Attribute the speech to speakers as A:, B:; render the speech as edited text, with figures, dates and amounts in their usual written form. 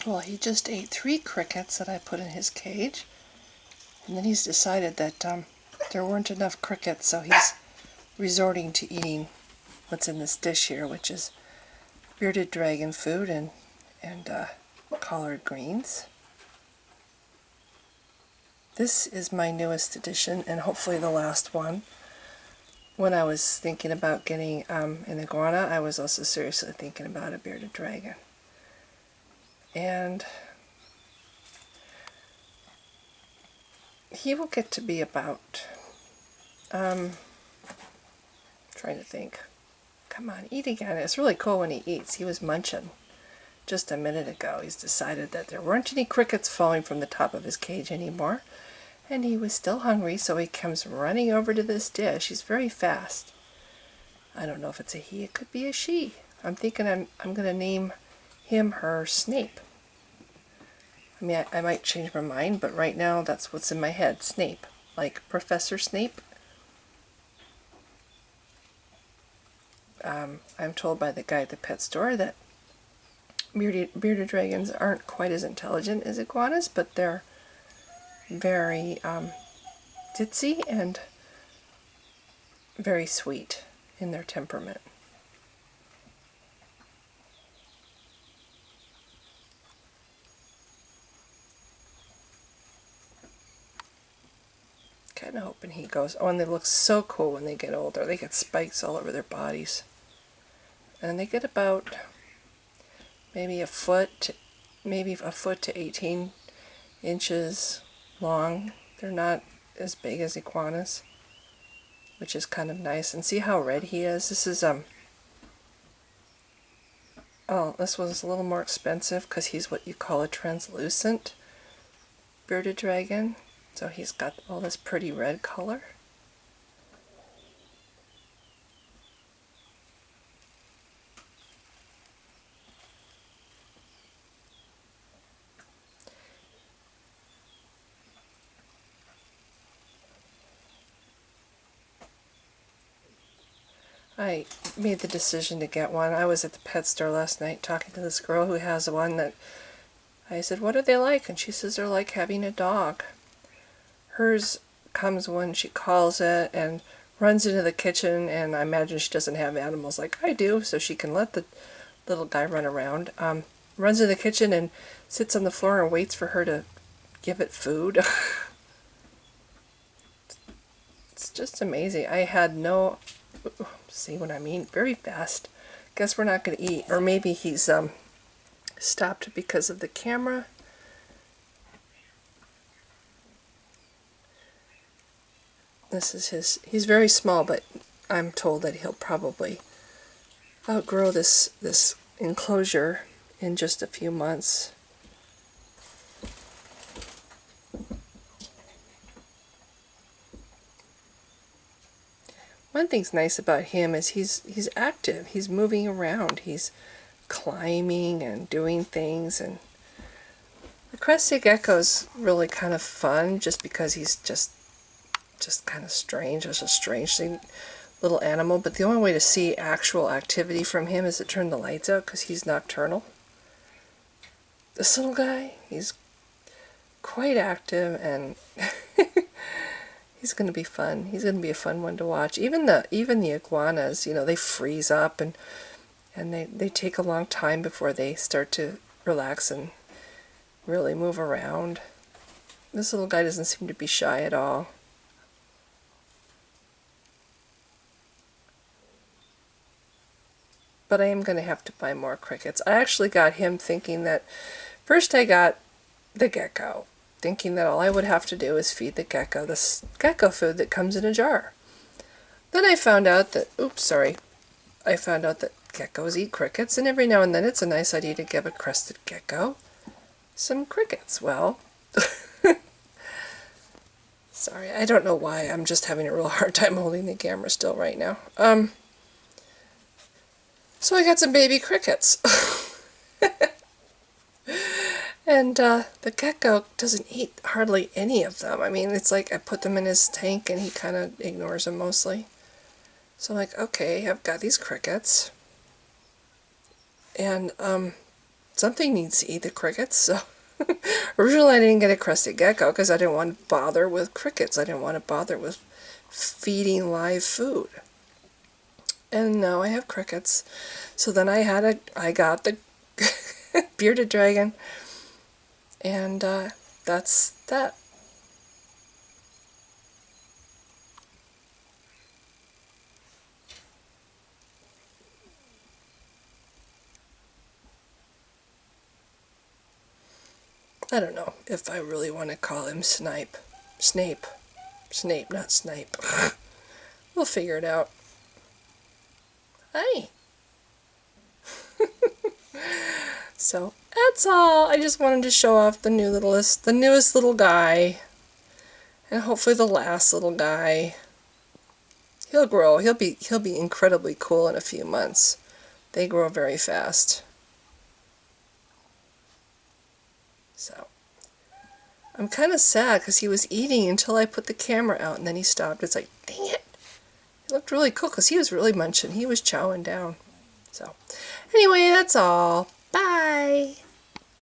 A: Well, he just ate 3 crickets that I put in his cage, and then he's decided that there weren't enough crickets, so he's resorting to eating what's in this dish here, which is bearded dragon food and collard greens. This is my newest addition, and hopefully the last one. When I was thinking about getting an iguana, I was also seriously thinking about a bearded dragon. And he will get to be about, trying to think. Come on, eat again. It's really cool when he eats. He was munching just a minute ago. He's decided that there weren't any crickets falling from the top of his cage anymore. And he was still hungry, so he comes running over to this dish. He's very fast. I don't know if it's a he, it could be a she. I'm thinking I'm going to name him, her, Snape. I mean, I might change my mind, but right now that's what's in my head, Snape. Like Professor Snape. I'm told by the guy at the pet store that bearded dragons aren't quite as intelligent as iguanas, but they're very ditzy and very sweet in their temperament. Kind of hoping he goes. Oh, and they look so cool when they get older. They get spikes all over their bodies. And they get about maybe a foot to 18 inches long. They're not as big as iguanas, which is kind of nice. And see how red he is? This is this was a little more expensive because he's what you call a translucent bearded dragon. So he's got all this pretty red color. I made the decision to get one. I was at the pet store last night talking to this girl who has one that I said, what are they like? And she says they're like having a dog. Hers comes when she calls it and runs into the kitchen, and I imagine she doesn't have animals like I do, so she can let the little guy run around. Runs into the kitchen and sits on the floor and waits for her to give it food. It's just amazing. I had no... See what I mean? Very fast. Guess we're not going to eat. Or maybe he's stopped because of the camera. This is his... He's very small, but I'm told that he'll probably outgrow this enclosure in just a few months. One thing's nice about him is he's active. He's moving around. He's climbing and doing things. And the crested gecko's really kind of fun just because he's just kind of strange. It's a strange thing, little animal. But the only way to see actual activity from him is to turn the lights out because he's nocturnal. This little guy, he's quite active and he's going to be fun. He's going to be a fun one to watch. Even the iguanas, you know, they freeze up and they take a long time before they start to relax and really move around. This little guy doesn't seem to be shy at all. But I am going to have to buy more crickets. I actually got him thinking that... First I got the gecko, thinking that all I would have to do is feed the gecko this gecko food that comes in a jar. Then I found out that... I found out that geckos eat crickets, and every now and then it's a nice idea to give a crested gecko some crickets. Well... Sorry, I don't know why. I'm just having a real hard time holding the camera still right now. So I got some baby crickets. And the gecko doesn't eat hardly any of them. I mean, it's like I put them in his tank and he kind of ignores them mostly. So I'm like, okay, I've got these crickets. And something needs to eat the crickets, so originally I didn't get a crested gecko because I didn't want to bother with crickets. I didn't want to bother with feeding live food. And now I have crickets. So then I got the bearded dragon, and that's that. I don't know if I really want to call him Snape. Snape, not Snipe. We'll figure it out. Hi. So that's all. I just wanted to show off the newest little guy, and hopefully the last little guy. He'll grow. He'll be incredibly cool in a few months. They grow very fast. So I'm kind of sad because he was eating until I put the camera out, and then he stopped. It's like, dang it. It looked really cool because he was really munching. He was chowing down. So anyway, that's all. Bye.